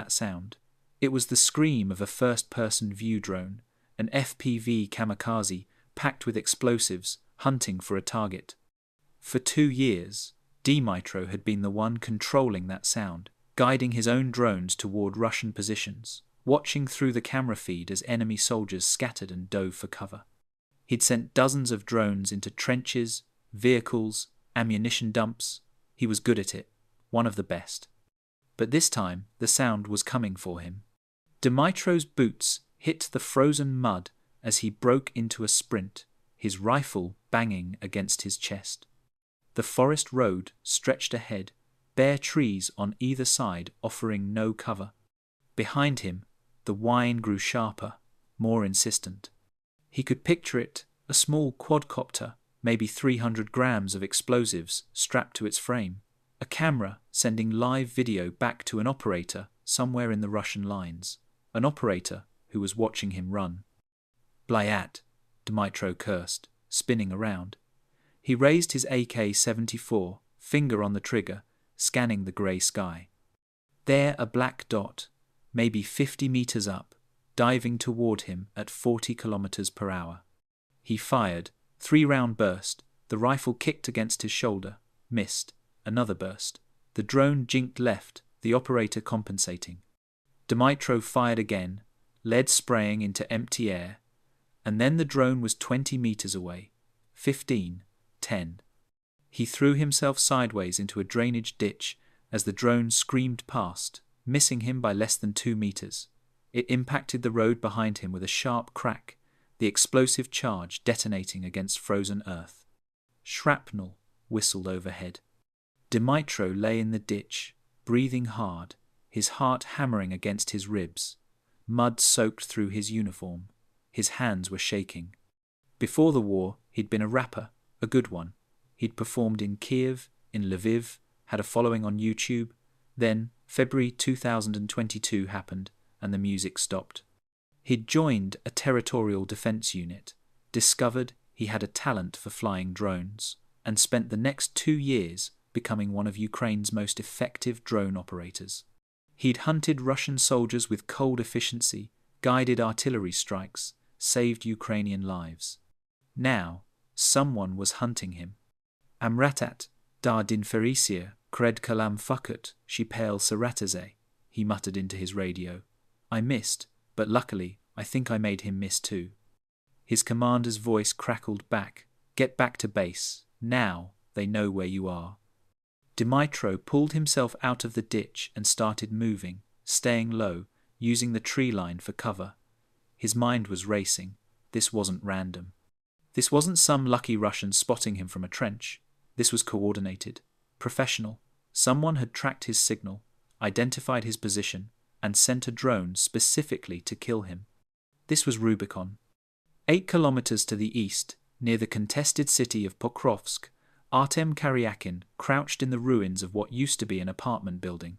that sound. It was the scream of a first-person view drone, an FPV kamikaze packed with explosives, hunting for a target. For 2 years, Dmytro had been the one controlling that sound, guiding his own drones toward Russian positions, watching through the camera feed as enemy soldiers scattered and dove for cover. He'd sent dozens of drones into trenches, vehicles, ammunition dumps. He was good at it, one of the best. But this time, the sound was coming for him. Dmytro's boots hit the frozen mud as he broke into a sprint, his rifle banging against his chest. The forest road stretched ahead, bare trees on either side offering no cover. Behind him, the whine grew sharper, more insistent. He could picture it, a small quadcopter, maybe 300 grams of explosives strapped to its frame, a camera sending live video back to an operator somewhere in the Russian lines, an operator who was watching him run. "Blyat," Dmytro cursed, spinning around. He raised his AK-74, finger on the trigger, scanning the grey sky. There a black dot, maybe 50 meters up, diving toward him at 40 kilometers per hour. He fired, 3-round burst, the rifle kicked against his shoulder, missed, another burst. The drone jinked left, the operator compensating. Dmytro fired again, lead spraying into empty air, and then the drone was 20 meters away. 15, 10. He threw himself sideways into a drainage ditch as the drone screamed past, missing him by less than 2 meters. It impacted the road behind him with a sharp crack, the explosive charge detonating against frozen earth. Shrapnel whistled overhead. Dmytro lay in the ditch, breathing hard, his heart hammering against his ribs. Mud soaked through his uniform. His hands were shaking. Before the war, he'd been a rapper, a good one. He'd performed in Kiev, in Lviv, had a following on YouTube. Then, February 2022 happened, and the music stopped. He'd joined a territorial defense unit, discovered he had a talent for flying drones, and spent the next 2 years becoming one of Ukraine's most effective drone operators. He'd hunted Russian soldiers with cold efficiency, guided artillery strikes, saved Ukrainian lives. Now, someone was hunting him. "Amratat, da dinferisia, kred kalam fakut, shipel sarataze," he muttered into his radio. "I missed, but luckily, I think I made him miss too." His commander's voice crackled back. "Get back to base. Now they know where you are." Dmytro pulled himself out of the ditch and started moving, staying low, using the tree line for cover. His mind was racing. This wasn't random. This wasn't some lucky Russian spotting him from a trench. This was coordinated, professional. Someone had tracked his signal, identified his position, and sent a drone specifically to kill him. This was Rubicon. 8 kilometers to the east, near the contested city of Pokrovsk, Artem Karyakin crouched in the ruins of what used to be an apartment building.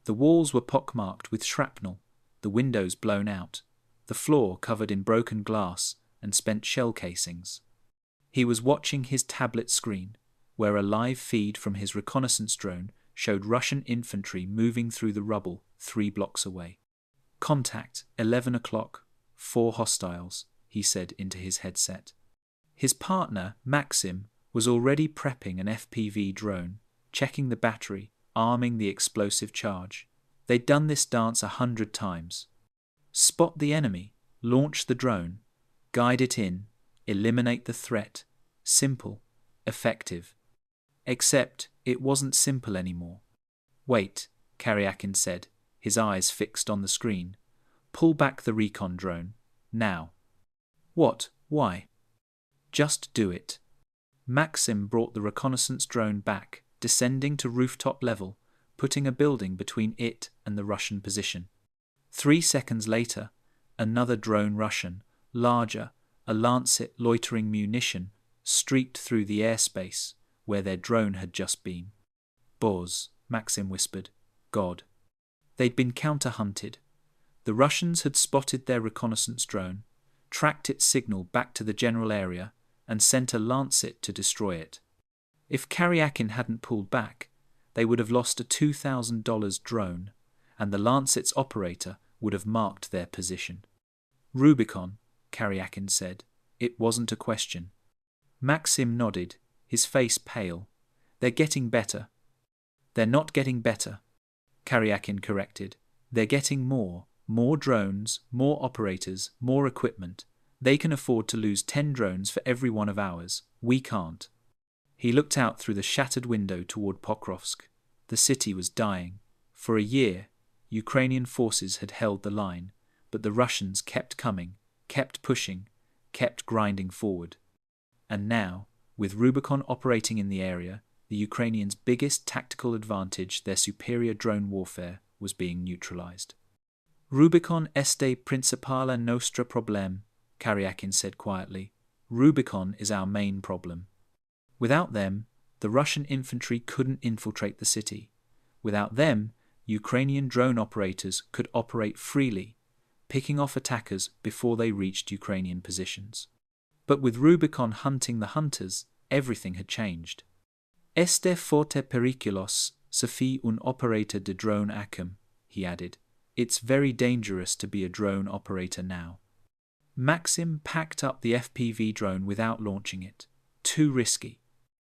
The walls were pockmarked with shrapnel, the windows blown out, the floor covered in broken glass and spent shell casings. He was watching his tablet screen, where a live feed from his reconnaissance drone showed Russian infantry moving through the rubble 3 blocks away. "Contact, 11 o'clock, 4 hostiles," he said into his headset. His partner, Maxim, was already prepping an FPV drone, checking the battery, arming the explosive charge. They'd done this dance 100 times. Spot the enemy, launch the drone, guide it in, eliminate the threat. Simple, effective. Except it wasn't simple anymore. "Wait," Karyakin said, his eyes fixed on the screen. "Pull back the recon drone. Now." "What? Why?" "Just do it." Maxim brought the reconnaissance drone back, descending to rooftop level, putting a building between it and the Russian position. 3 seconds later, another drone Russian, larger, a Lancet loitering munition, streaked through the airspace where their drone had just been. "Boz," Maxim whispered. "God." They'd been counter-hunted. The Russians had spotted their reconnaissance drone, tracked its signal back to the general area, and sent a Lancet to destroy it. If Karyakin hadn't pulled back, they would have lost a $2,000 drone, and the Lancet's operator would have marked their position. Rubicon, Karyakin said. It wasn't a question. Maxim nodded, his face pale. They're getting better. They're not getting better, Karyakin corrected. They're getting more drones, more operators, more equipment. They can afford to lose 10 drones for every one of ours. We can't. He looked out through the shattered window toward Pokrovsk. The city was dying. For a year, Ukrainian forces had held the line, but the Russians kept coming, kept pushing, kept grinding forward. And now, with Rubicon operating in the area, the Ukrainians' biggest tactical advantage, their superior drone warfare, was being neutralized. Rubicon este principala nostra problem, Karyakin said quietly. Rubicon is our main problem. Without them, the Russian infantry couldn't infiltrate the city. Without them, Ukrainian drone operators could operate freely, picking off attackers before they reached Ukrainian positions. But with Rubicon hunting the hunters, everything had changed. Este forte periculos se fi un operator de drone acum, he added. It's very dangerous to be a drone operator now. Maxim packed up the FPV drone without launching it. Too risky.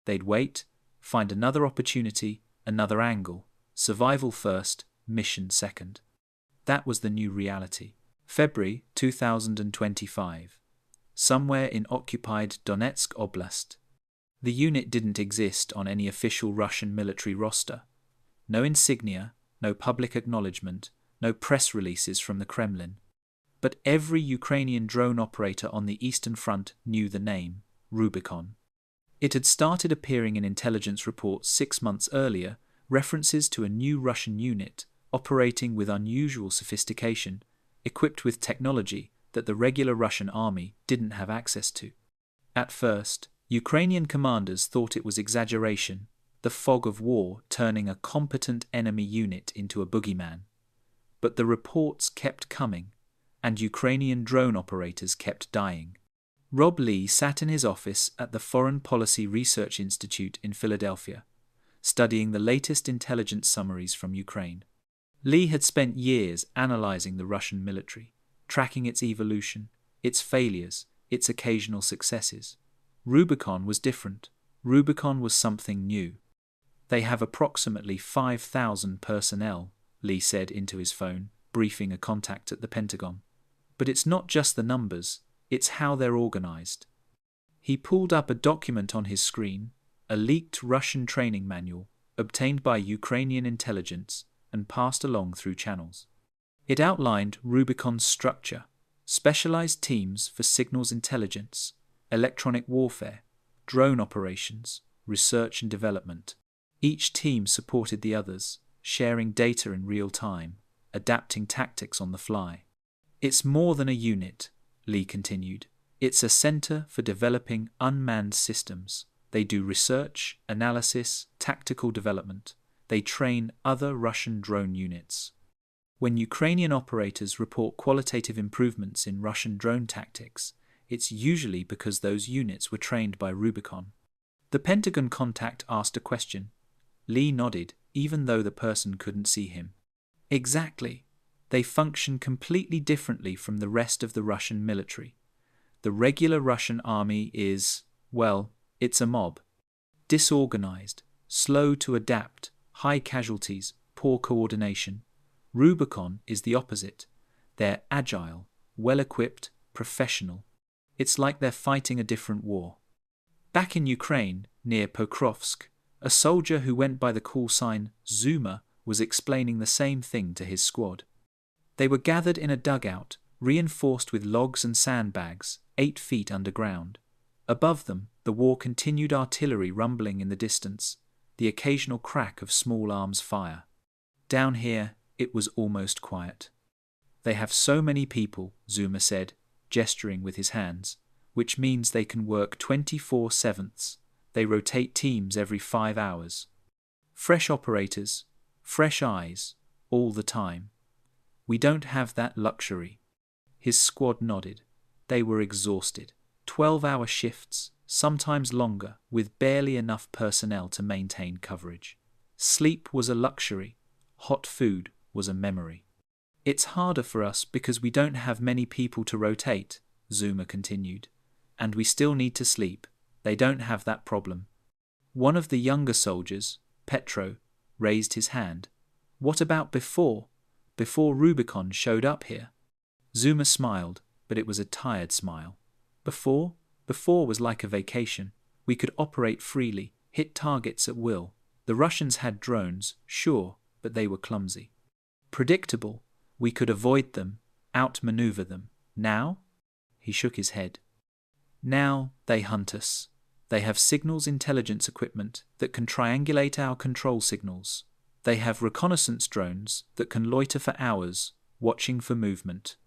They'd wait, find another opportunity, another angle. Survival first, mission second. That was the new reality. February 2025. Somewhere in occupied Donetsk Oblast. The unit didn't exist on any official Russian military roster. No insignia, no public acknowledgement, no press releases from the Kremlin. But every Ukrainian drone operator on the Eastern Front knew the name, Rubicon. It had started appearing in intelligence reports 6 months earlier, references to a new Russian unit operating with unusual sophistication, equipped with technology that the regular Russian army didn't have access to. At first, Ukrainian commanders thought it was exaggeration, the fog of war turning a competent enemy unit into a boogeyman. But the reports kept coming, and Ukrainian drone operators kept dying. Rob Lee sat in his office at the Foreign Policy Research Institute in Philadelphia, studying the latest intelligence summaries from Ukraine. Lee had spent years analyzing the Russian military, tracking its evolution, its failures, its occasional successes. Rubicon was different. Rubicon was something new. They have approximately 5,000 personnel, Lee said into his phone, briefing a contact at the Pentagon. But it's not just the numbers, it's how they're organized. He pulled up a document on his screen, a leaked Russian training manual, obtained by Ukrainian intelligence and passed along through channels. It outlined Rubicon's structure, specialized teams for signals intelligence, electronic warfare, drone operations, research and development. Each team supported the others, sharing data in real time, adapting tactics on the fly. It's more than a unit, Lee continued. It's a center for developing unmanned systems. They do research, analysis, tactical development. They train other Russian drone units. When Ukrainian operators report qualitative improvements in Russian drone tactics, it's usually because those units were trained by Rubicon. The Pentagon contact asked a question. Lee nodded, even though the person couldn't see him. Exactly. They function completely differently from the rest of the Russian military. The regular Russian army is, well, it's a mob. Disorganized, slow to adapt, high casualties, poor coordination. Rubicon is the opposite. They're agile, well-equipped, professional. It's like they're fighting a different war. Back in Ukraine, near Pokrovsk, a soldier who went by the call sign Zuma was explaining the same thing to his squad. They were gathered in a dugout, reinforced with logs and sandbags, 8 feet underground. Above them, the war-continued artillery rumbling in the distance, the occasional crack of small arms fire. Down here, it was almost quiet. They have so many people, Zuma said, gesturing with his hands, which means they can work 24/7. They rotate teams every 5 hours. Fresh operators, fresh eyes, all the time. We don't have that luxury. His squad nodded. They were exhausted. 12-hour shifts, sometimes longer, with barely enough personnel to maintain coverage. Sleep was a luxury. Hot food was a memory. It's harder for us because we don't have many people to rotate, Zuma continued. And we still need to sleep. They don't have that problem. One of the younger soldiers, Petro, raised his hand. What about before Rubicon showed up here? Zuma smiled, but it was a tired smile. Before was like a vacation. We could operate freely, hit targets at will. The Russians had drones, sure, but they were clumsy. Predictable. We could avoid them, outmaneuver them. Now? He shook his head. Now they hunt us. They have signals intelligence equipment that can triangulate our control signals. They have reconnaissance drones that can loiter for hours, watching for movement.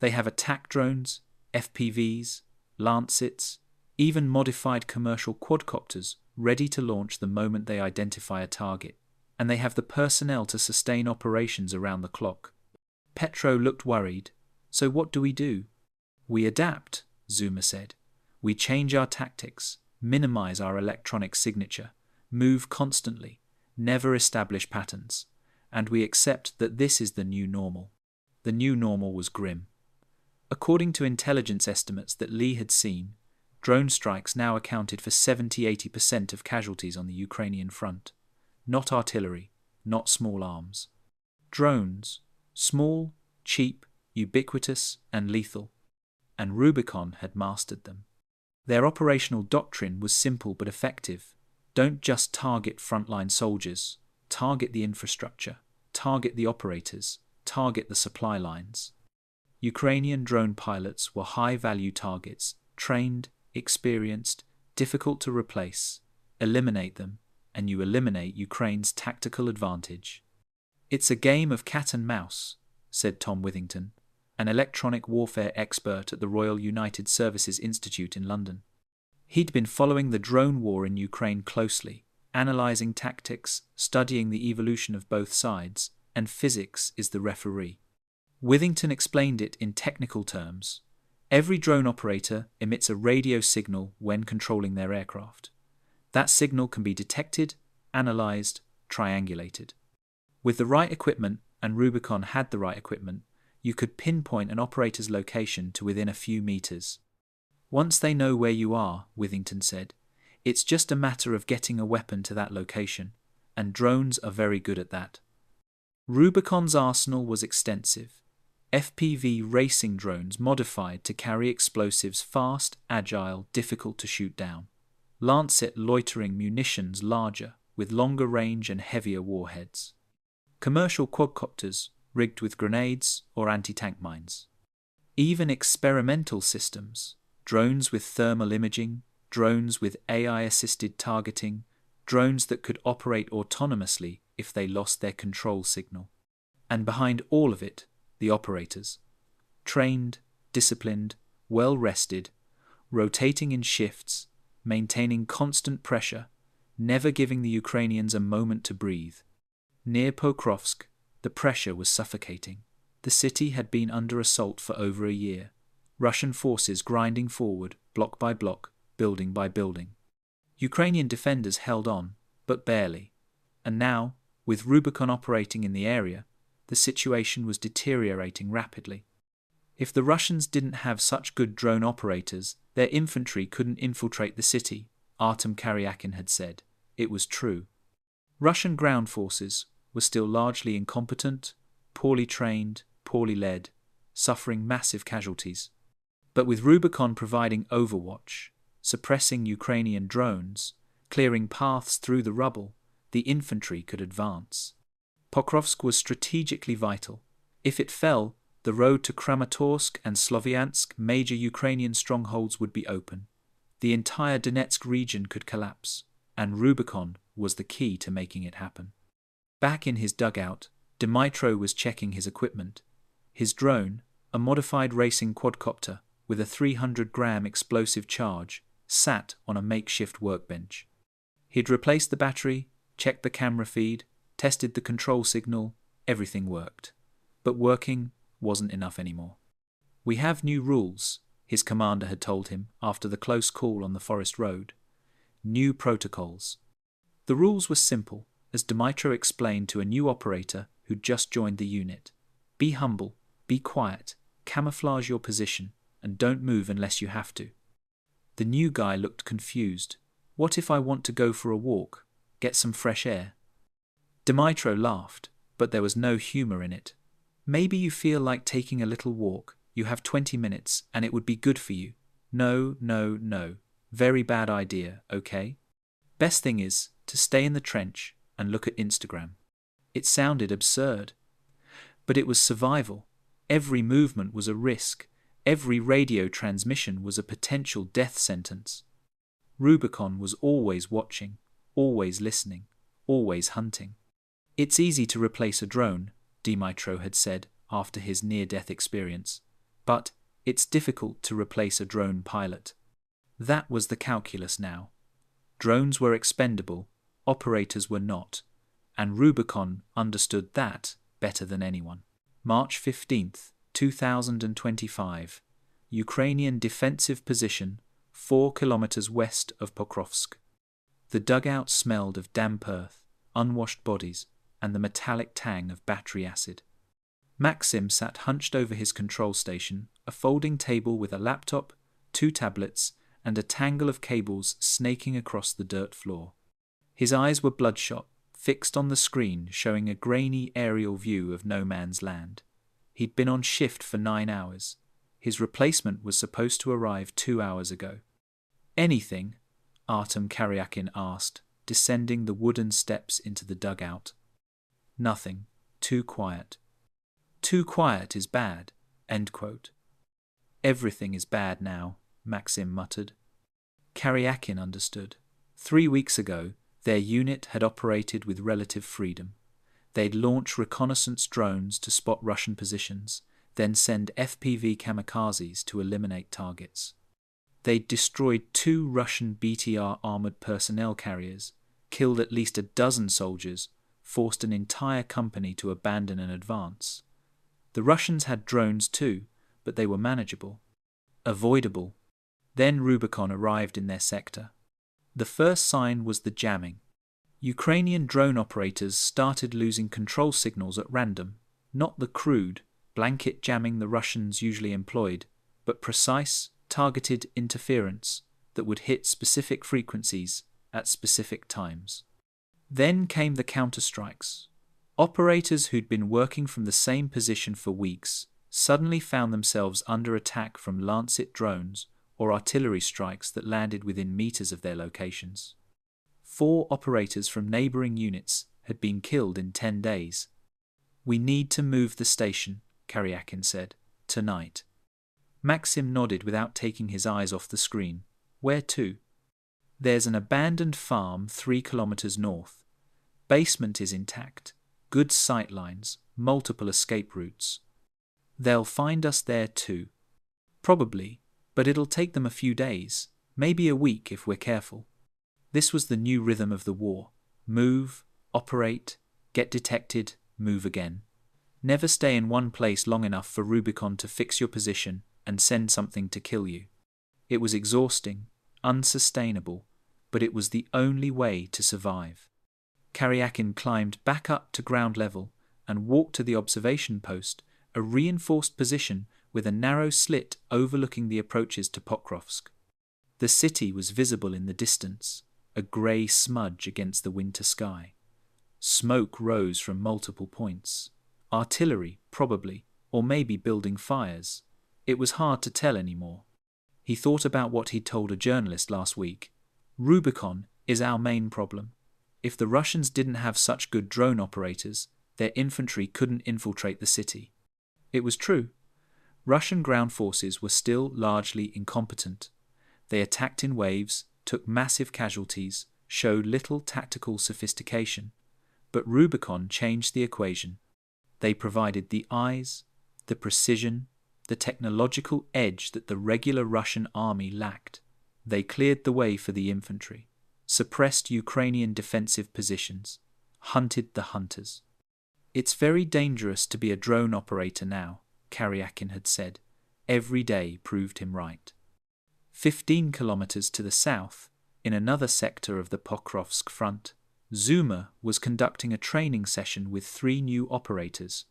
They have attack drones, FPVs, Lancets, even modified commercial quadcopters ready to launch the moment they identify a target. And they have the personnel to sustain operations around the clock. Petro looked worried. So what do? We adapt, Zuma said. We change our tactics, minimize our electronic signature, move constantly, never establish patterns, and we accept that this is the new normal. The new normal was grim. According to intelligence estimates that Lee had seen, drone strikes now accounted for 70–80% of casualties on the Ukrainian front. Not artillery, not small arms. Drones, small, cheap, ubiquitous, and lethal. And Rubicon had mastered them. Their operational doctrine was simple but effective. Don't just target frontline soldiers, target the infrastructure, target the operators, target the supply lines. Ukrainian drone pilots were high-value targets, trained, experienced, difficult to replace. Eliminate them, and you eliminate Ukraine's tactical advantage. It's a game of cat and mouse, said Tom Withington, an electronic warfare expert at the Royal United Services Institute in London. He'd been following the drone war in Ukraine closely, analysing tactics, studying the evolution of both sides, and physics is the referee. Withington explained it in technical terms. Every drone operator emits a radio signal when controlling their aircraft. That signal can be detected, analysed, triangulated. With the right equipment, and Rubicon had the right equipment, you could pinpoint an operator's location to within a few meters. Once they know where you are, Withington said, it's just a matter of getting a weapon to that location, and drones are very good at that. Rubicon's arsenal was extensive. FPV racing drones modified to carry explosives fast, agile, difficult to shoot down. Lancet loitering munitions larger, with longer range and heavier warheads. Commercial quadcopters rigged with grenades or anti-tank mines. Even experimental systems, drones with thermal imaging, drones with AI-assisted targeting, drones that could operate autonomously if they lost their control signal. And behind all of it, the operators. Trained, disciplined, well-rested, rotating in shifts, maintaining constant pressure, never giving the Ukrainians a moment to breathe. Near Pokrovsk, the pressure was suffocating. The city had been under assault for over a year. Russian forces grinding forward, block by block, building by building. Ukrainian defenders held on, but barely. And now, with Rubicon operating in the area, the situation was deteriorating rapidly. If the Russians didn't have such good drone operators, their infantry couldn't infiltrate the city, Artem Karyakin had said. It was true. Russian ground forces were still largely incompetent, poorly trained, poorly led, suffering massive casualties. But with Rubicon providing overwatch, suppressing Ukrainian drones, clearing paths through the rubble, the infantry could advance. Pokrovsk was strategically vital. If it fell, the road to Kramatorsk and Sloviansk, major Ukrainian strongholds, would be open. The entire Donetsk region could collapse, and Rubicon was the key to making it happen. Back in his dugout, Dmytro was checking his equipment. His drone, a modified racing quadcopter with a 300-gram explosive charge, sat on a makeshift workbench. He'd replaced the battery, checked the camera feed, tested the control signal, everything worked. But working wasn't enough anymore. We have new rules, his commander had told him after the close call on the forest road. New protocols. The rules were simple, as Dmytro explained to a new operator who'd just joined the unit. Be humble, be quiet, camouflage your position, and don't move unless you have to. The new guy looked confused. What if I want to go for a walk, get some fresh air? Dmytro laughed, but there was no humor in it. Maybe you feel like taking a little walk. You have 20 minutes and it would be good for you. No, no, no. Very bad idea, okay? Best thing is to stay in the trench and look at Instagram. It sounded absurd. But it was survival. Every movement was a risk. Every radio transmission was a potential death sentence. Rubicon was always watching, always listening, always hunting. It's easy to replace a drone, Dmytro had said after his near-death experience, but it's difficult to replace a drone pilot. That was the calculus now. Drones were expendable, operators were not, and Rubicon understood that better than anyone. March 15th, 2025. Ukrainian defensive position 4 kilometers west of Pokrovsk. The dugout smelled of damp earth, unwashed bodies, and the metallic tang of battery acid. Maxim sat hunched over his control station, a folding table with a laptop, 2 tablets, and a tangle of cables snaking across the dirt floor. His eyes were bloodshot, fixed on the screen showing a grainy aerial view of no man's land. He'd been on shift for 9 hours. His replacement was supposed to arrive 2 hours ago. Anything? Artem Karyakin asked, descending the wooden steps into the dugout. Nothing. Too quiet. Too quiet is bad. End quote. Everything is bad now, Maxim muttered. Karyakin understood. 3 weeks ago, their unit had operated with relative freedom. They'd launch reconnaissance drones to spot Russian positions, then send FPV kamikazes to eliminate targets. They'd destroyed 2 Russian BTR armored personnel carriers, killed at least a dozen soldiers, forced an entire company to abandon an advance. The Russians had drones too, but they were manageable, avoidable. Then Rubicon arrived in their sector. The first sign was the jamming. Ukrainian drone operators started losing control signals at random, not the crude, blanket jamming the Russians usually employed, but precise, targeted interference that would hit specific frequencies at specific times. Then came the counterstrikes. Operators who'd been working from the same position for weeks suddenly found themselves under attack from Lancet drones or artillery strikes that landed within meters of their locations. 4 operators from neighboring units had been killed in 10 days. We need to move the station, Karyakin said, tonight. Maxim nodded without taking his eyes off the screen. Where to? There's an abandoned farm 3 kilometers north. Basement is intact. Good sight lines, multiple escape routes. They'll find us there too. Probably, but it'll take them a few days, maybe a week if we're careful. This was the new rhythm of the war. Move, operate, get detected, move again. Never stay in one place long enough for Rubicon to fix your position and send something to kill you. It was exhausting, unsustainable, but it was the only way to survive. Karyakin climbed back up to ground level and walked to the observation post, a reinforced position with a narrow slit overlooking the approaches to Pokrovsk. The city was visible in the distance, a grey smudge against the winter sky. Smoke rose from multiple points. Artillery, probably, or maybe building fires. It was hard to tell anymore. He thought about what he'd told a journalist last week. Rubicon is our main problem. If the Russians didn't have such good drone operators, their infantry couldn't infiltrate the city. It was true. Russian ground forces were still largely incompetent. They attacked in waves, took massive casualties, showed little tactical sophistication. But Rubicon changed the equation. They provided the eyes, the precision, the technological edge that the regular Russian army lacked. They cleared the way for the infantry, suppressed Ukrainian defensive positions, hunted the hunters. It's very dangerous to be a drone operator now, Karyakin had said. Every day proved him right. 15 kilometers to the south, in another sector of the Pokrovsk front, Zuma was conducting a training session with 3 new operators.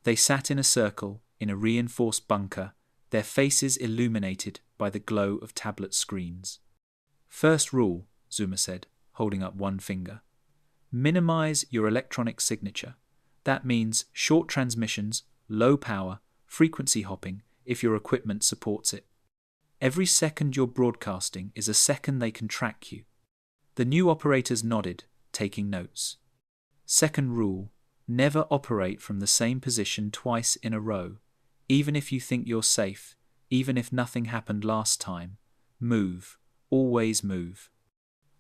They sat in a circle in a reinforced bunker, their faces illuminated by the glow of tablet screens. "First rule," Zuma said, holding up one finger. "Minimize your electronic signature. That means short transmissions, low power, frequency hopping if your equipment supports it. Every second you're broadcasting is a second they can track you." The new operators nodded, taking notes. "Second rule, never operate from the same position twice in a row. Even if you think you're safe, even if nothing happened last time, move, always move."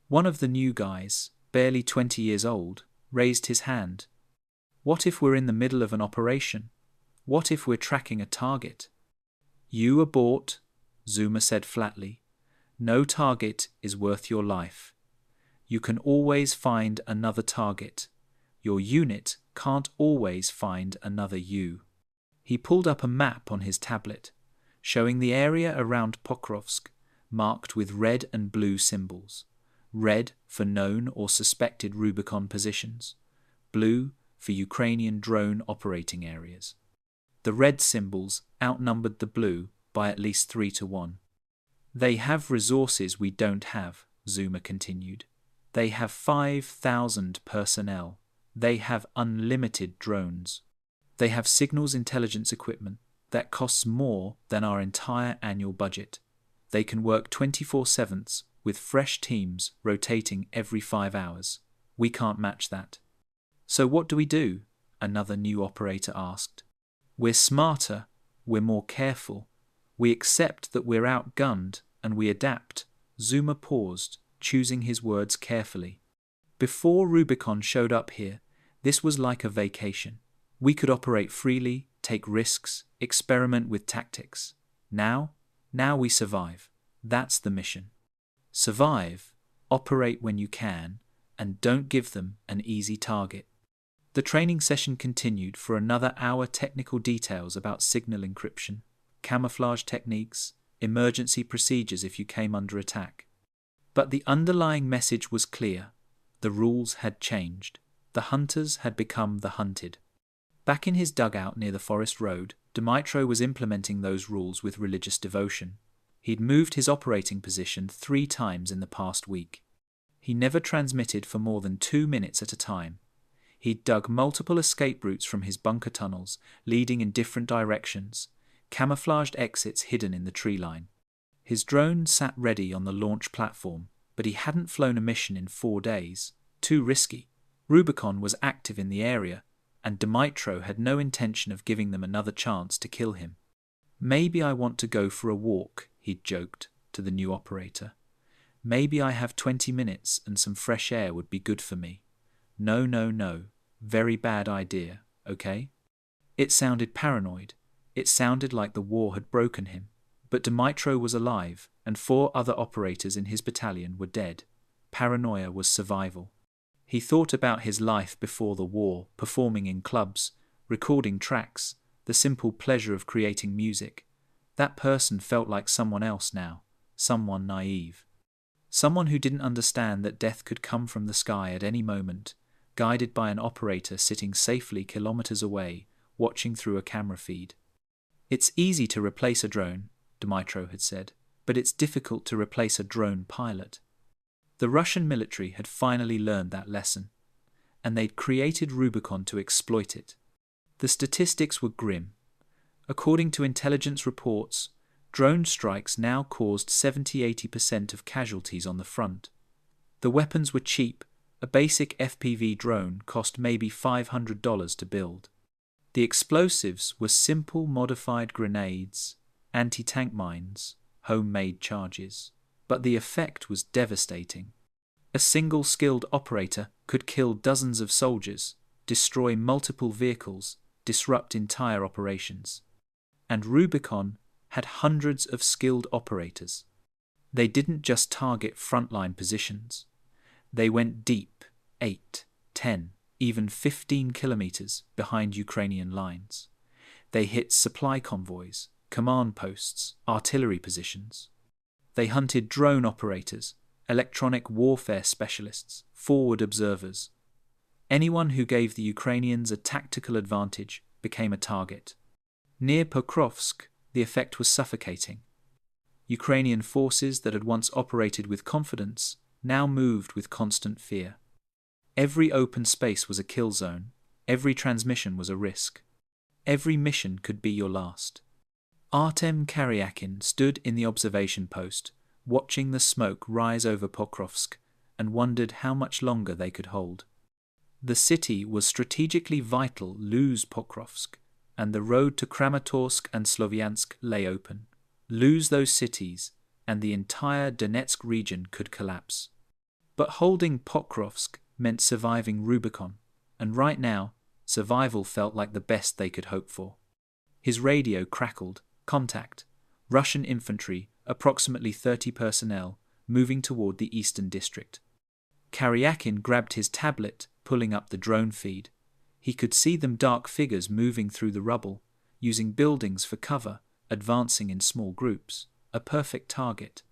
One of the new guys, barely 20 years old, raised his hand. "What if we're in the middle of an operation? What if we're tracking a target?" "You abort," Zuma said flatly. "No target is worth your life. You can always find another target. Your unit can't always find another you." He pulled up a map on his tablet, showing the area around Pokrovsk, marked with red and blue symbols. Red for known or suspected Rubicon positions, blue for Ukrainian drone operating areas. The red symbols outnumbered the blue by at least 3 to 1. "They have resources we don't have," Zuma continued. "They have 5,000 personnel. They have unlimited drones. They have signals intelligence equipment that costs more than our entire annual budget. They can work 24/7 with fresh teams rotating every 5 hours. We can't match that." "So what do we do?" another new operator asked. "We're smarter, we're more careful. We accept that we're outgunned and we adapt." Zuma paused, choosing his words carefully. "Before Rubicon showed up here, this was like a vacation. We could operate freely, take risks, experiment with tactics. Now we survive. That's the mission. Survive, operate when you can, and don't give them an easy target." The training session continued for another hour. Technical details about signal encryption, camouflage techniques, emergency procedures if you came under attack. But the underlying message was clear. The rules had changed. The hunters had become the hunted. Back in his dugout near the forest road, Dmytro was implementing those rules with religious devotion. He'd moved his operating position 3 times in the past week. He never transmitted for more than 2 minutes at a time. He'd dug multiple escape routes from his bunker tunnels, leading in different directions, camouflaged exits hidden in the tree line. His drone sat ready on the launch platform, but he hadn't flown a mission in 4 days. Too risky. Rubicon was active in the area, and Dmytro had no intention of giving them another chance to kill him. "Maybe I want to go for a walk," he'd joked to the new operator. "Maybe I have 20 minutes and some fresh air would be good for me. No. Very bad idea, okay?" It sounded paranoid. It sounded like the war had broken him. But Dmytro was alive, and 4 other operators in his battalion were dead. Paranoia was survival. He thought about his life before the war, performing in clubs, recording tracks, the simple pleasure of creating music. That person felt like someone else now, someone naive. Someone who didn't understand that death could come from the sky at any moment, guided by an operator sitting safely kilometers away, watching through a camera feed. "It's easy to replace a drone," Dmytro had said, "but it's difficult to replace a drone pilot." The Russian military had finally learned that lesson, and they'd created Rubicon to exploit it. The statistics were grim. According to intelligence reports, drone strikes now caused 70–80% of casualties on the front. The weapons were cheap. A basic FPV drone cost maybe $500 to build. The explosives were simple modified grenades, anti-tank mines, homemade charges. But the effect was devastating. A single skilled operator could kill dozens of soldiers, destroy multiple vehicles, disrupt entire operations. And Rubicon had hundreds of skilled operators. They didn't just target frontline positions. They went deep, 8, 10, even 15 kilometers behind Ukrainian lines. They hit supply convoys, command posts, artillery positions. They hunted drone operators, electronic warfare specialists, forward observers. Anyone who gave the Ukrainians a tactical advantage became a target. Near Pokrovsk, the effect was suffocating. Ukrainian forces that had once operated with confidence now moved with constant fear. Every open space was a kill zone. Every transmission was a risk. Every mission could be your last. Artem Karyakin stood in the observation post, watching the smoke rise over Pokrovsk, and wondered how much longer they could hold. The city was strategically vital. Lose Pokrovsk, and the road to Kramatorsk and Slovyansk lay open. Lose those cities, and the entire Donetsk region could collapse. But holding Pokrovsk meant surviving Rubicon, and right now, survival felt like the best they could hope for. His radio crackled. Contact. Russian infantry, approximately 30 personnel, moving toward the eastern district. Karyakin grabbed his tablet, pulling up the drone feed. He could see them, dark figures moving through the rubble, using buildings for cover, advancing in small groups. A perfect target.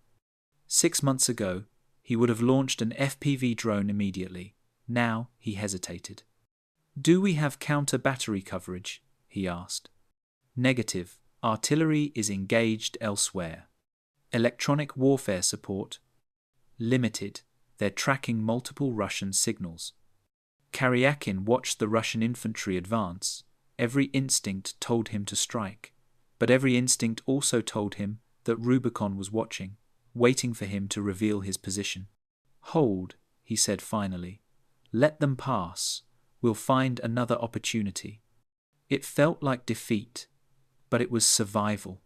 6 months ago, he would have launched an FPV drone immediately. Now he hesitated. "Do we have counter-battery coverage?" he asked. "Negative. Artillery is engaged elsewhere." "Electronic warfare support?" "Limited. They're tracking multiple Russian signals." Karyakin watched the Russian infantry advance. Every instinct told him to strike, but every instinct also told him that Rubicon was watching, waiting for him to reveal his position. "Hold," he said finally. "Let them pass. We'll find another opportunity." It felt like defeat, but it was survival.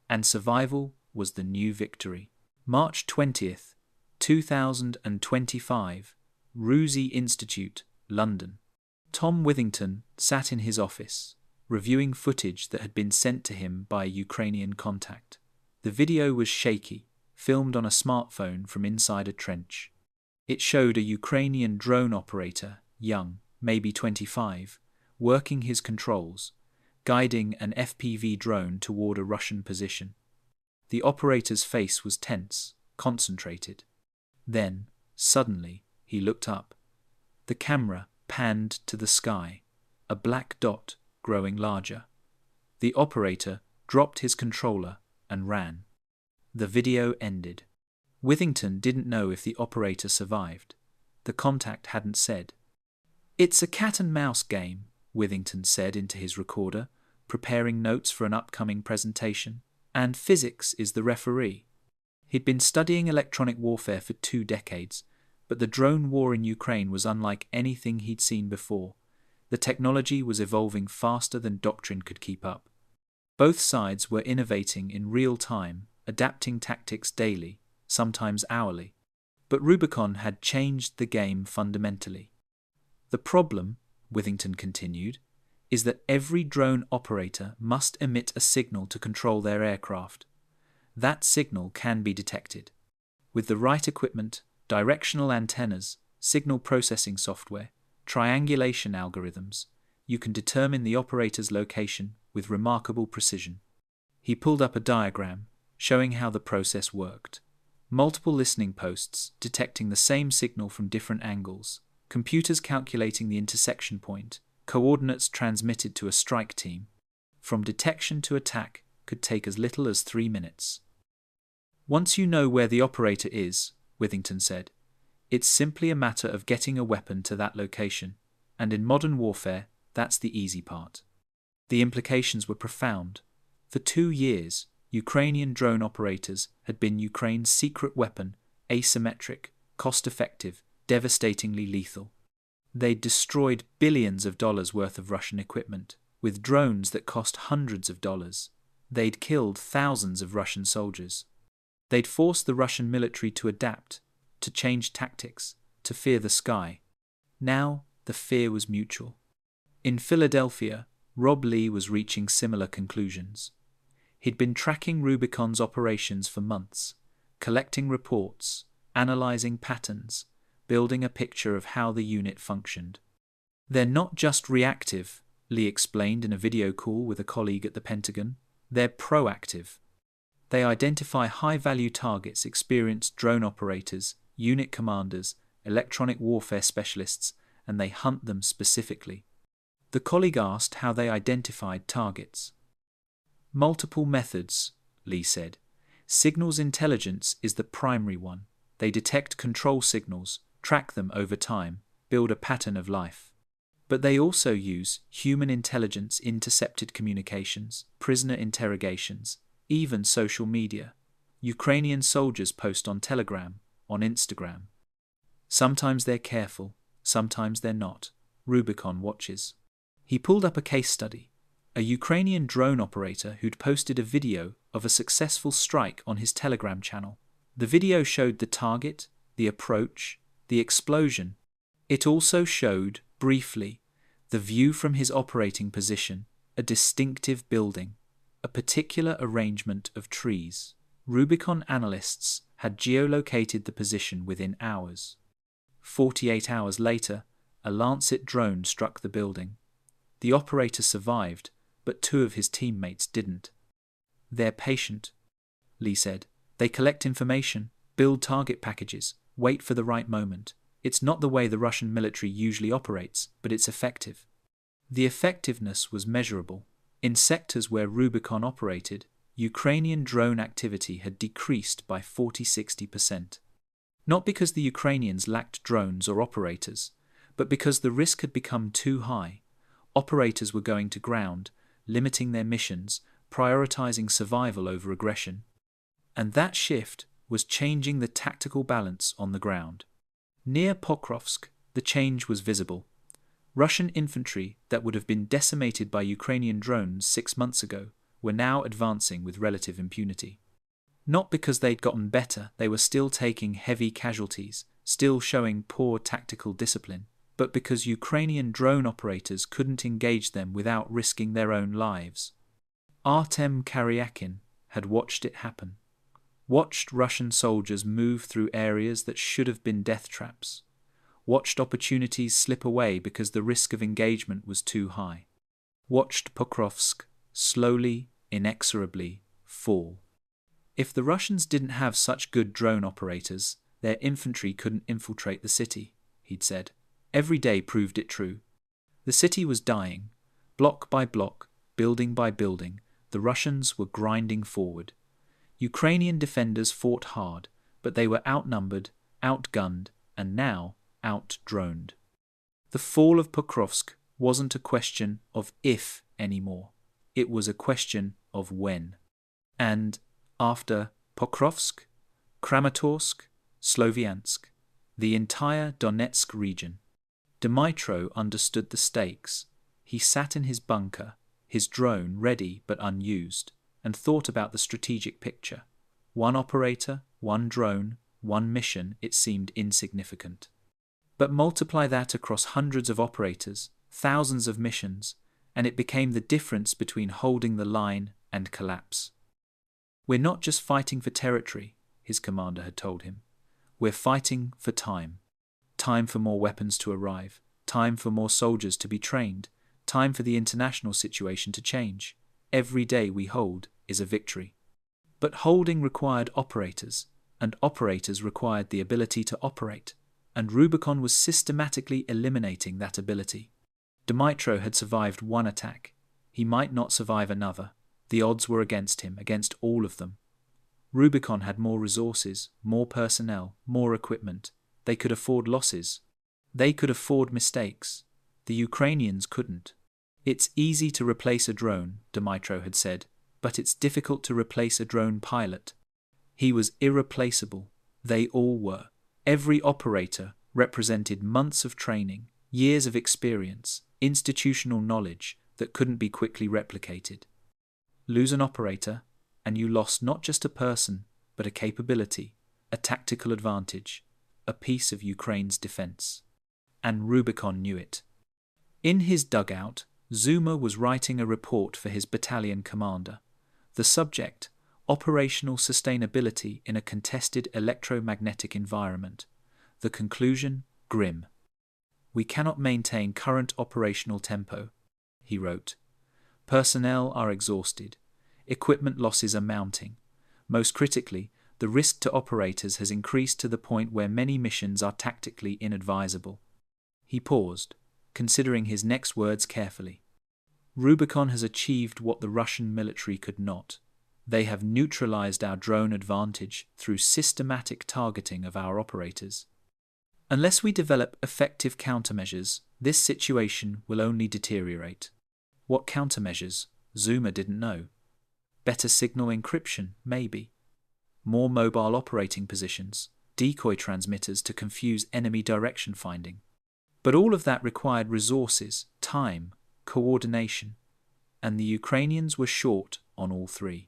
And survival was the new victory. March 20th, 2025, Rusi Institute, London. Tom Withington sat in his office, reviewing footage that had been sent to him by a Ukrainian contact. The video was shaky, filmed on a smartphone from inside a trench. It showed a Ukrainian drone operator, young, maybe 25, working his controls, guiding an FPV drone toward a Russian position. The operator's face was tense, concentrated. Then, suddenly, he looked up. The camera panned to the sky, a black dot growing larger. The operator dropped his controller and ran. The video ended. Withington didn't know if the operator survived. The contact hadn't said. "It's a cat-and-mouse game," Withington said into his recorder, preparing notes for an upcoming presentation, "and physics is the referee." He'd been studying electronic warfare for 2 decades, but the drone war in Ukraine was unlike anything he'd seen before. The technology was evolving faster than doctrine could keep up. Both sides were innovating in real time, adapting tactics daily, sometimes hourly. But Rubicon had changed the game fundamentally. "The problem," Withington continued, "is that every drone operator must emit a signal to control their aircraft. That signal can be detected. With the right equipment, directional antennas, signal processing software, triangulation algorithms, you can determine the operator's location with remarkable precision." He pulled up a diagram, showing how the process worked. Multiple listening posts detecting the same signal from different angles, computers calculating the intersection point, coordinates transmitted to a strike team. From detection to attack could take as little as 3 minutes. "Once you know where the operator is," Withington said, "it's simply a matter of getting a weapon to that location, and in modern warfare, that's the easy part." The implications were profound. For 2 years, Ukrainian drone operators had been Ukraine's secret weapon, asymmetric, cost-effective, devastatingly lethal. They'd destroyed billions of dollars worth of Russian equipment, with drones that cost hundreds of dollars. They'd killed thousands of Russian soldiers. They'd forced the Russian military to adapt, to change tactics, to fear the sky. Now, the fear was mutual. In Philadelphia, Rob Lee was reaching similar conclusions. He'd been tracking Rubicon's operations for months, collecting reports, analyzing patterns, building a picture of how the unit functioned. "They're not just reactive," Lee explained in a video call with a colleague at the Pentagon. "They're proactive. They identify high-value targets experienced drone operators unit commanders, electronic warfare specialists, and they hunt them specifically. The colleague asked how they identified targets. Multiple methods, Lee said. Signals intelligence is the primary one. They detect control signals, track them over time, build a pattern of life. But they also use human intelligence intercepted communications, prisoner interrogations, even social media. Ukrainian soldiers post on Telegram, on Instagram. Sometimes they're careful, sometimes they're not. Rubicon watches. He pulled up a case study. A Ukrainian drone operator who'd posted a video of a successful strike on his Telegram channel. The video showed the target, the approach, the explosion. It also showed, briefly, the view from his operating position, a distinctive building, a particular arrangement of trees. Rubicon analysts had geolocated the position within hours. 48 hours later, a Lancet drone struck the building. The operator survived, but 2 of his teammates didn't. They're patient, Lee said. They collect information, build target packages, wait for the right moment. It's not the way the Russian military usually operates, but it's effective. The effectiveness was measurable. In sectors where Rubicon operated, Ukrainian drone activity had decreased by 40–60%. Not because the Ukrainians lacked drones or operators, but because the risk had become too high. Operators were going to ground, limiting their missions, prioritizing survival over aggression. And that shift was changing the tactical balance on the ground. Near Pokrovsk, the change was visible. Russian infantry that would have been decimated by Ukrainian drones 6 months ago were now advancing with relative impunity. Not because they'd gotten better, they were still taking heavy casualties, still showing poor tactical discipline, but because Ukrainian drone operators couldn't engage them without risking their own lives. Artem Karyakin had watched it happen. Watched Russian soldiers move through areas that should have been death traps. Watched opportunities slip away because the risk of engagement was too high. Watched Pokrovsk slowly, inexorably fall. If the Russians didn't have such good drone operators, their infantry couldn't infiltrate the city, he'd said. Every day proved it true. The city was dying. Block by block, building by building, the Russians were grinding forward. Ukrainian defenders fought hard, but they were outnumbered, outgunned, and now out-droned. The fall of Pokrovsk wasn't a question of if anymore. It was a question of when. And after Pokrovsk, Kramatorsk, Sloviansk, the entire Donetsk region. Dmytro understood the stakes. He sat in his bunker, his drone ready but unused, and thought about the strategic picture. One operator, one drone, one mission, it seemed insignificant. But multiply that across hundreds of operators, thousands of missions, and it became the difference between holding the line and collapse. We're not just fighting for territory, his commander had told him. We're fighting for time. Time for more weapons to arrive, time for more soldiers to be trained, time for the international situation to change. Every day we hold is a victory. But holding required operators, and operators required the ability to operate, and Rubicon was systematically eliminating that ability. Dmytro had survived one attack. He might not survive another. The odds were against him, against all of them. Rubicon had more resources, more personnel, more equipment. They could afford losses. They could afford mistakes. The Ukrainians couldn't. It's easy to replace a drone, Dmytro had said, but it's difficult to replace a drone pilot. He was irreplaceable. They all were. Every operator represented months of training, years of experience, institutional knowledge that couldn't be quickly replicated. Lose an operator, and you lost not just a person, but a capability, a tactical advantage, a piece of Ukraine's defense. And Rubicon knew it. In his dugout, Zuma was writing a report for his battalion commander. The subject, operational sustainability in a contested electromagnetic environment. The conclusion, grim. We cannot maintain current operational tempo, he wrote. Personnel are exhausted. Equipment losses are mounting. Most critically, the risk to operators has increased to the point where many missions are tactically inadvisable. He paused, considering his next words carefully. Rubicon has achieved what the Russian military could not. They have neutralized our drone advantage through systematic targeting of our operators. Unless we develop effective countermeasures, this situation will only deteriorate. What countermeasures? Zuma didn't know. Better signal encryption, maybe. More mobile operating positions, decoy transmitters to confuse enemy direction finding. But all of that required resources, time, coordination, and the Ukrainians were short on all three.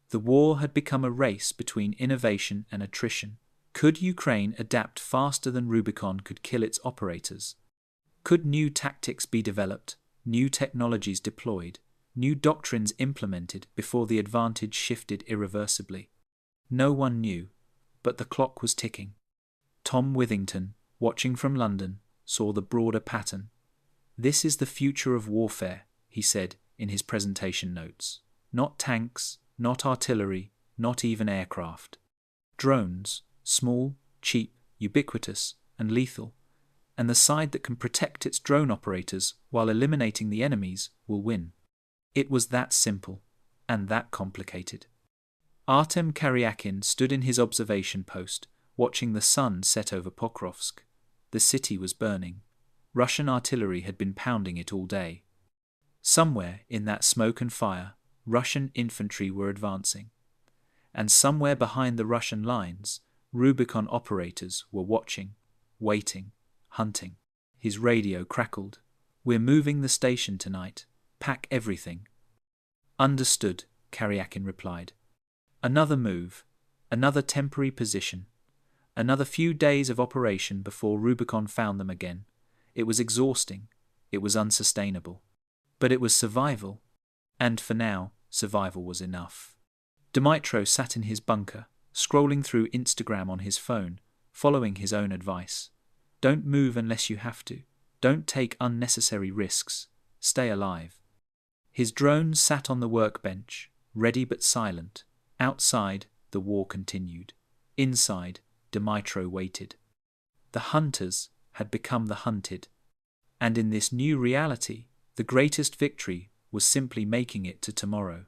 The war had become a race between innovation and attrition. Could Ukraine adapt faster than Rubicon could kill its operators? Could new tactics be developed, new technologies deployed, new doctrines implemented before the advantage shifted irreversibly? No one knew, but the clock was ticking. Tom Withington, watching from London, saw the broader pattern. "This is the future of warfare," he said in his presentation notes. "Not tanks, not artillery, not even aircraft. Drones, small, cheap, ubiquitous, and lethal, and the side that can protect its drone operators while eliminating the enemies will win." It was that simple, and that complicated. Artem Karyakin stood in his observation post, watching the sun set over Pokrovsk. The city was burning. Russian artillery had been pounding it all day. Somewhere in that smoke and fire, Russian infantry were advancing. And somewhere behind the Russian lines, Rubicon operators were watching, waiting, hunting. His radio crackled. "We're moving the station tonight. Pack everything." "Understood," Karyakin replied. Another move, another temporary position, another few days of operation before Rubicon found them again. It was exhausting. It was unsustainable. But it was survival. And for now, survival was enough. Dmytro sat in his bunker, scrolling through Instagram on his phone, following his own advice. Don't move unless you have to. Don't take unnecessary risks. Stay alive. His drone sat on the workbench, ready but silent. Outside, the war continued. Inside, Dmytro waited. The hunters had become the hunted. And in this new reality, the greatest victory was simply making it to tomorrow.